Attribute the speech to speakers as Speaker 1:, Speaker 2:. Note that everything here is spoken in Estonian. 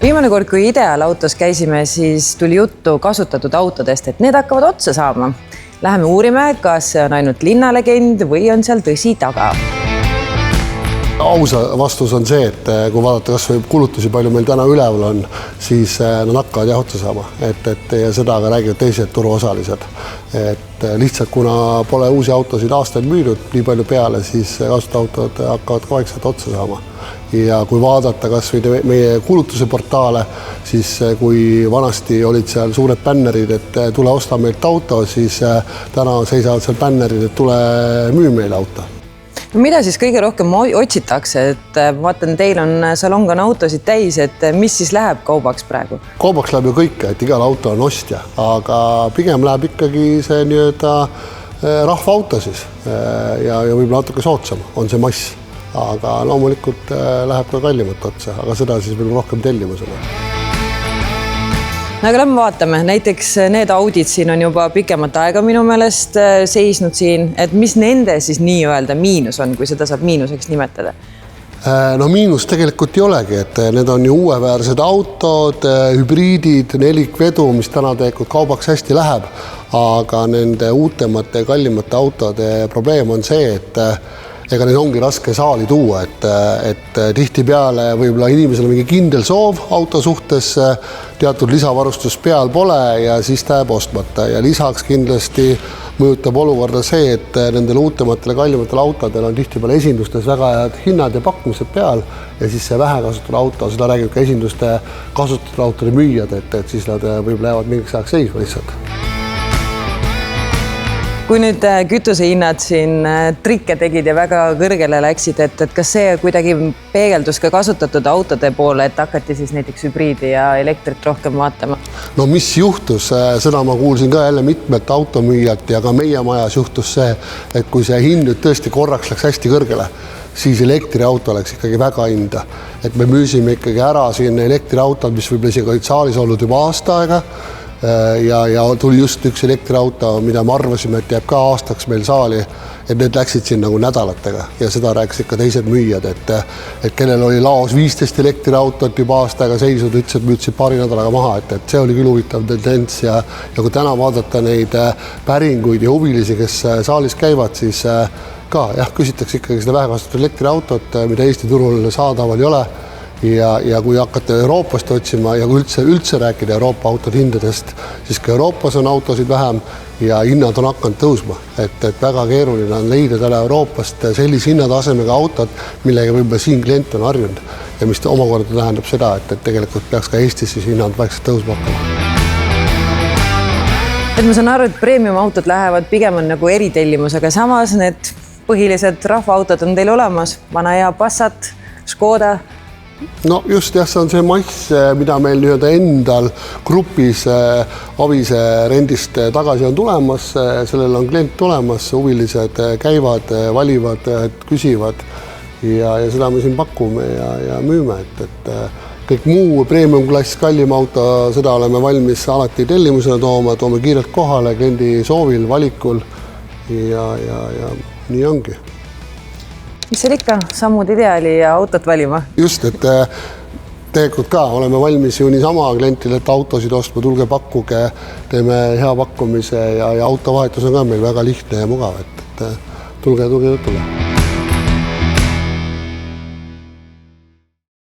Speaker 1: Viimane kord, kui Ideal autos käisime, siis tuli juttu kasutatud autodest, et need hakkavad otsa saama. Läheme uurime, kas see on ainult linnalegend või on seal tõsi taga.
Speaker 2: Ausa vastus on see, et kui vaadata kas või kulutusi palju meil täna üleval on, siis nad hakkavad jah otsa saama. Ja seda aga räägivad teised turuosalised. Lihtsalt kuna pole uusi autosid aastaid müüdud nii palju peale, siis kasutatud hakkavad ka vaikselt otsa saama. Ja kui vaadata kas või meie kulutuse portaale, siis kui vanasti olid seal suured bännerid, et tule osta meilt auto, siis täna seisavad seal bännerid, et tule müü meile auto.
Speaker 1: Mida siis kõige rohkem otsitakse? Et vaatan, teil on salong on autosid täis, et mis siis läheb kaubaks praegu?
Speaker 2: Kaubaks läheb ju kõike, et igal auto on ostja, aga pigem läheb ikkagi see rahvaauto siis ja võib-olla natuke soodsam on see mass. Aga loomulikult läheb ka kallimat otsa, aga seda siis veel rohkem tellimusele.
Speaker 1: Aga lähme vaatame, näiteks need Audid siin on juba pikemat aega minu meelest seisnud siin, et mis nende siis nii-öelda miinus on, kui seda saab miinuseks nimetada?
Speaker 2: No miinus tegelikult ei olegi, et need on ju uueväärsed autod, hübriidid, nelikvedu, mis täna tegelikult kaubaks hästi läheb, aga nende uutemate ja kallimate autode probleem on see, et ega neid ongi raske saali tuua, et tihtipeale võib-olla inimesel on mingi kindel soov auto suhtes, teatud lisavarustus peal pole ja siis ta jääb ostmata. Ja lisaks kindlasti mõjutab olukorda see, et nendel uutematele kallimatele autodel on tihtipeale esindustes väga head hinnad ja pakkumised peal ja siis see vähe kasutatud auto, seda räägib ka esinduste kasutatud autode müüjad, et siis nad võib-olla jäävad mingiks ajaks seisma lihtsalt.
Speaker 1: Kui nüüd kütusehinnad siin trikke tegid ja väga kõrgele läksid, et kas see kuidagi peegeldus ka kasutatud autode poole, et hakati siis näiteks hübriidi ja elektrit rohkem vaatama? No
Speaker 2: mis juhtus? Seda ma kuulsin ka jälle mitmelt automüüjalt ja ka meie majas juhtus see, et kui see hind nüüd tõesti korraks läks hästi kõrgele, siis elektriauto läks ikkagi väga hinda. Et me müüsime ikkagi ära siin elektriautod, mis võib-olla isegi olid saalis olnud juba aasta aega, ja tuli just üks elektriauto, mida me arvasime, et jääb ka aastaks meil saali, et need läksid siin nagu nädalatega ja seda rääkis ikka teised müüjad, et kellel oli laos 15 elektriautot juba aasta aega seisnud, ütlesid, müüdsid paari nädalaga maha, et see oli küll huvitav tendents ja kui täna vaadata neid päringuid ja huvilisi, kes saalis käivad, siis ka küsitakse ikkagi seda vähekasutatud elektriautot, mida Eesti turul saadaval ei ole. Ja kui hakata Euroopast otsima ja kui üldse rääkida Euroopa autode hindadest, siis ka Euroopas on autosid vähem ja hinnad on hakanud tõusma. Et väga keeruline on leida täna Euroopast sellise hinnatasemega autot, millega võib-olla siin klient on harjunud ja mis omakorda tähendab seda, et tegelikult peaks ka Eestis siis hinnad vaikselt tõusma hakkama.
Speaker 1: Et ma saan aru, et premium autod lähevad pigem on nagu eritellimus, aga samas need põhilised rahvaautod on teil olemas, vana hea Passat, Škoda.
Speaker 2: No just jah, see on see mass, mida meil endal grupis Avise rendist tagasi on tulemas, sellel on klient olemas, huvilised käivad, valivad, küsivad ja seda me siin pakume ja müüme, et kõik muu premium klass, kallim auto, seda oleme valmis alati tellimusena toome kiirelt kohale, kliendi soovil, valikul ja nii ongi.
Speaker 1: Mis seal ikka? Sammud Ideali ja autot valima?
Speaker 2: Just, et tegelikult ka oleme valmis ju niisama klientile, et autosid ostma, tulge pakkuge, teeme hea pakkumise ja autovahetus on ka meil väga lihtne ja mugav, et tulge jutule.